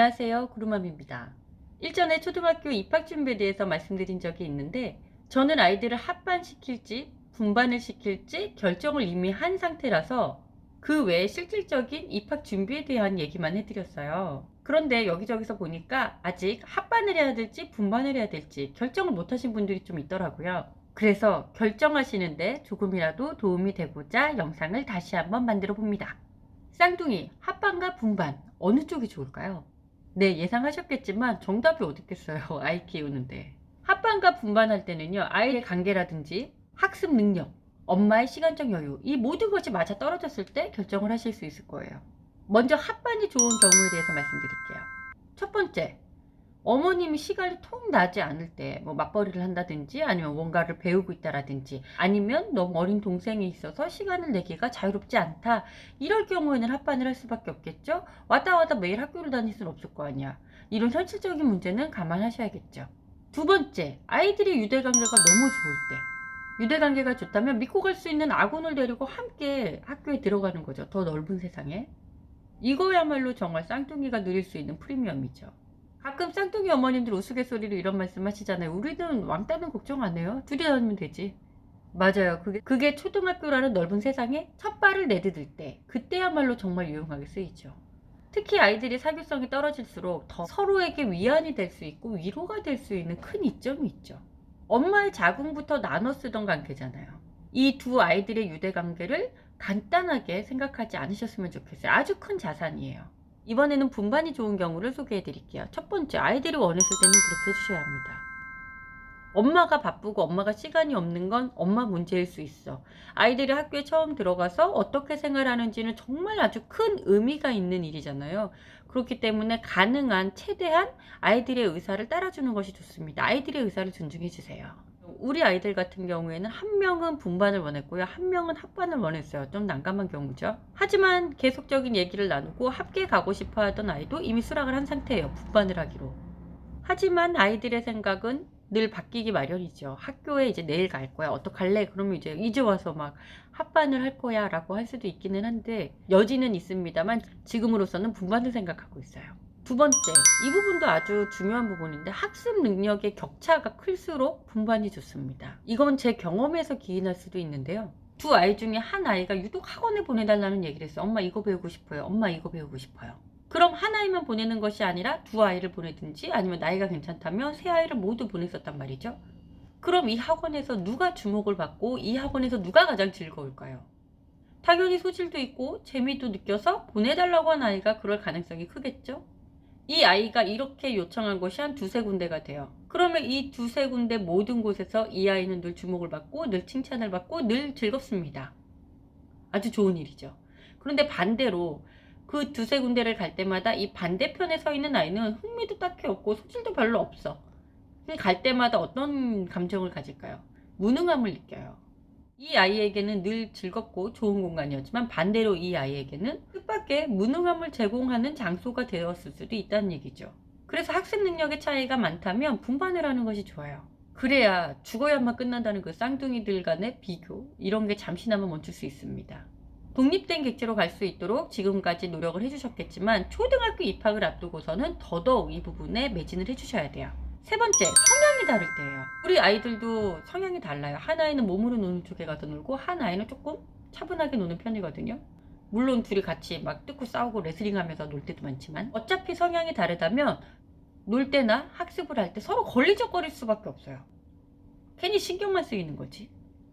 안녕하세요, 구름맘입니다. 일전에 초등학교 입학 준비에 대해서 말씀드린 적이 있는데, 저는 아이들을 합반시킬지 분반을 시킬지 결정을 이미 한 상태라서 그 외에 실질적인 입학 준비에 대한 얘기만 해드렸어요. 그런데 여기저기서 보니까 아직 합반을 해야 될지 분반을 해야 될지 결정을 못 하신 분들이 좀 있더라고요. 그래서 결정하시는데 조금이라도 도움이 되고자 영상을 다시 한번 만들어 봅니다. 쌍둥이, 합반과 분반, 어느 쪽이 좋을까요? 네, 예상하셨겠지만 정답이 어디 있겠어요. 아이 키우는데. 합반과 분반할 때는요, 아이의 관계라든지 학습 능력, 엄마의 시간적 여유, 이 모든 것이 맞아 떨어졌을 때 결정을 하실 수 있을 거예요. 먼저 합반이 좋은 경우에 대해서 말씀드릴게요. 첫 번째, 어머님이 시간이 통 나지 않을 때 뭐 맞벌이를 한다든지 아니면 뭔가를 배우고 있다라든지 아니면 너무 어린 동생이 있어서 시간을 내기가 자유롭지 않다, 이럴 경우에는 합반을 할 수밖에 없겠죠. 왔다 갔다 매일 학교를 다닐 수는 없을 거 아니야. 이런 현실적인 문제는 감안하셔야겠죠. 두 번째, 아이들의 유대관계가 너무 좋을 때, 유대관계가 좋다면 믿고 갈 수 있는 아군을 데리고 함께 학교에 들어가는 거죠. 더 넓은 세상에. 이거야말로 정말 쌍둥이가 누릴 수 있는 프리미엄이죠. 가끔 쌍둥이 어머님들 우스갯소리로 이런 말씀 하시잖아요. 우리는 왕따는 걱정 안 해요. 둘이 다니면 되지. 맞아요. 그게 초등학교라는 넓은 세상에 첫 발을 내디딜 때, 그때야말로 정말 유용하게 쓰이죠. 특히 아이들이 사교성이 떨어질수록 더 서로에게 위안이 될 수 있고 위로가 될 수 있는 큰 이점이 있죠. 엄마의 자궁부터 나눠 쓰던 관계잖아요. 이 두 아이들의 유대관계를 간단하게 생각하지 않으셨으면 좋겠어요. 아주 큰 자산이에요. 이번에는 분반이 좋은 경우를 소개해 드릴게요. 첫 번째, 아이들이 원했을 때는 그렇게 해주셔야 합니다. 엄마가 바쁘고 엄마가 시간이 없는 건 엄마 문제일 수 있어. 아이들이 학교에 처음 들어가서 어떻게 생활하는지는 정말 아주 큰 의미가 있는 일이잖아요. 그렇기 때문에 가능한 최대한 아이들의 의사를 따라주는 것이 좋습니다. 아이들의 의사를 존중해 주세요. 우리 아이들 같은 경우에는 한 명은 분반을 원했고요, 한 명은 합반을 원했어요. 좀 난감한 경우죠. 하지만 계속적인 얘기를 나누고 함께 가고 싶어 하던 아이도 이미 수락을 한 상태예요. 분반을 하기로. 하지만 아이들의 생각은 늘 바뀌기 마련이죠. 학교에 이제 내일 갈 거야, 어떡할래? 그러면 이제 와서 막 합반을 할 거야 라고 할 수도 있기는 한데, 여지는 있습니다만 지금으로서는 분반을 생각하고 있어요. 두 번째, 이 부분도 아주 중요한 부분인데, 학습 능력의 격차가 클수록 분반이 좋습니다. 이건 제 경험에서 기인할 수도 있는데요. 두 아이 중에 한 아이가 유독 학원에 보내달라는 얘기를 했어요. 엄마 이거 배우고 싶어요. 엄마 이거 배우고 싶어요. 그럼 한 아이만 보내는 것이 아니라 두 아이를 보내든지 아니면 나이가 괜찮다면 세 아이를 모두 보냈었단 말이죠. 그럼 이 학원에서 누가 주목을 받고 이 학원에서 누가 가장 즐거울까요? 당연히 소질도 있고 재미도 느껴서 보내달라고 한 아이가 그럴 가능성이 크겠죠. 이 아이가 이렇게 요청한 곳이 한 두세 군데가 돼요. 그러면 이 두세 군데 모든 곳에서 이 아이는 늘 주목을 받고 늘 칭찬을 받고 늘 즐겁습니다. 아주 좋은 일이죠. 그런데 반대로 그 두세 군데를 갈 때마다 이 반대편에 서 있는 아이는 흥미도 딱히 없고 소질도 별로 없어. 갈 때마다 어떤 감정을 가질까요? 무능함을 느껴요. 이 아이에게는 늘 즐겁고 좋은 공간이었지만 반대로 이 아이에게는 뜻밖의 무능함을 제공하는 장소가 되었을 수도 있다는 얘기죠. 그래서 학습 능력의 차이가 많다면 분반을 하는 것이 좋아요. 그래야 죽어야만 끝난다는 그 쌍둥이들 간의 비교, 이런 게 잠시나마 멈출 수 있습니다. 독립된 객체로 갈 수 있도록 지금까지 노력을 해주셨겠지만 초등학교 입학을 앞두고서는 더더욱 이 부분에 매진을 해주셔야 돼요. 세 번째, 성향이 다를 때예요. 우리 아이들도 성향이 달라요. 한 아이는 몸으로 노는 쪽에 가서 놀고 한 아이는 조금 차분하게 노는 편이거든요. 물론 둘이 같이 막 뜯고 싸우고 레슬링 하면서 놀 때도 많지만, 어차피 성향이 다르다면 놀 때나 학습을 할 때 서로 걸리적거릴 수밖에 없어요. 괜히 신경만 쓰이는 거지.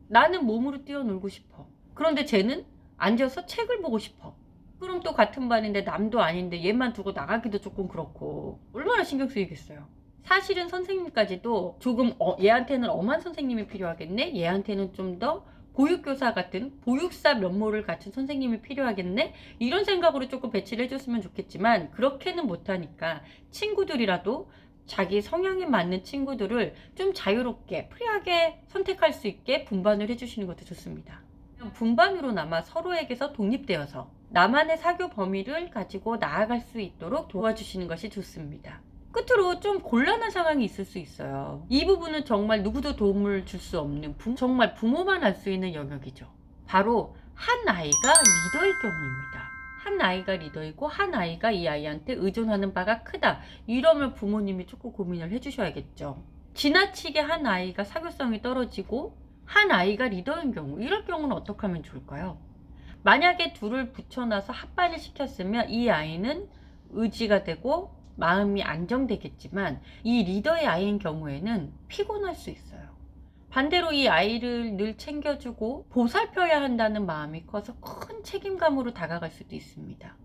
나는 몸으로 뛰어놀고 싶어. 그런데 쟤는 앉아서 책을 보고 싶어. 그럼 또 같은 반인데 남도 아닌데 얘만 두고 나가기도 조금 그렇고, 얼마나 신경 쓰이겠어요. 사실은 선생님까지도 조금 얘한테는 엄한 선생님이 필요하겠네, 얘한테는 좀 더 보육교사 같은 보육사 면모를 갖춘 선생님이 필요하겠네, 이런 생각으로 조금 배치를 해줬으면 좋겠지만 그렇게는 못하니까 친구들이라도 자기 성향에 맞는 친구들을 좀 자유롭게 프리하게 선택할 수 있게 분반을 해주시는 것도 좋습니다. 분반으로나마 서로에게서 독립되어서 나만의 사교 범위를 가지고 나아갈 수 있도록 도와주시는 것이 좋습니다. 끝으로 좀 곤란한 상황이 있을 수 있어요. 이 부분은 정말 누구도 도움을 줄 수 없는 정말 부모만 알 수 있는 영역이죠. 바로 한 아이가 리더일 경우입니다. 한 아이가 리더이고 한 아이가 이 아이한테 의존하는 바가 크다. 이러면 부모님이 조금 고민을 해주셔야겠죠. 지나치게 한 아이가 사교성이 떨어지고 한 아이가 리더인 경우, 이럴 경우는 어떻게 하면 좋을까요? 만약에 둘을 붙여놔서 합반을 시켰으면 이 아이는 의지가 되고 마음이 안정되겠지만 이 리더의 아이인 경우에는 피곤할 수 있어요. 반대로 이 아이를 늘 챙겨주고 보살펴야 한다는 마음이 커서 큰 책임감으로 다가갈 수도 있습니다.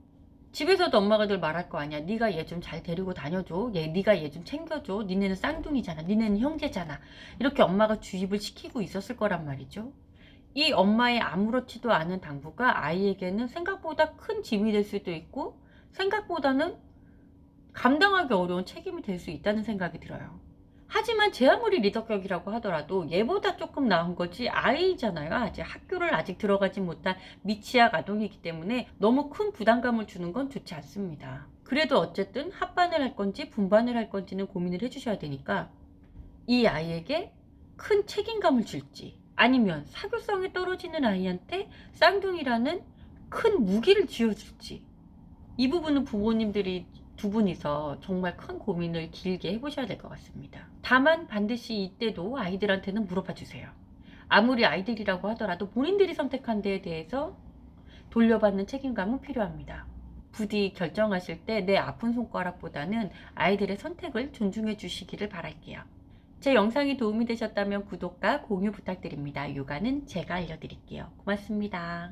집에서도 엄마가 늘 말할 거 아니야. 네가 얘 좀 잘 데리고 다녀줘. 네가 얘 좀 챙겨줘. 니네는 쌍둥이잖아. 니네는 형제잖아. 이렇게 엄마가 주입을 시키고 있었을 거란 말이죠. 이 엄마의 아무렇지도 않은 당부가 아이에게는 생각보다 큰 짐이 될 수도 있고 생각보다는 감당하기 어려운 책임이 될 수 있다는 생각이 들어요. 하지만 제 아무리 리더격이라고 하더라도 얘보다 조금 나은 거지 아이잖아요. 아직 들어가지 못한 미취학 아동이기 때문에 너무 큰 부담감을 주는 건 좋지 않습니다. 그래도 어쨌든 합반을 할 건지 분반을 할 건지는 고민을 해주셔야 되니까 이 아이에게 큰 책임감을 줄지 아니면 사교성이 떨어지는 아이한테 쌍둥이라는 큰 무기를 쥐어줄지, 이 부분은 부모님들이 두 분이서 정말 큰 고민을 길게 해보셔야 될 것 같습니다. 다만 반드시 이때도 아이들한테는 물어봐 주세요. 아무리 아이들이라고 하더라도 본인들이 선택한 데에 대해서 돌려받는 책임감은 필요합니다. 부디 결정하실 때 내 아픈 손가락보다는 아이들의 선택을 존중해 주시기를 바랄게요. 제 영상이 도움이 되셨다면 구독과 공유 부탁드립니다. 육아는 제가 알려드릴게요. 고맙습니다.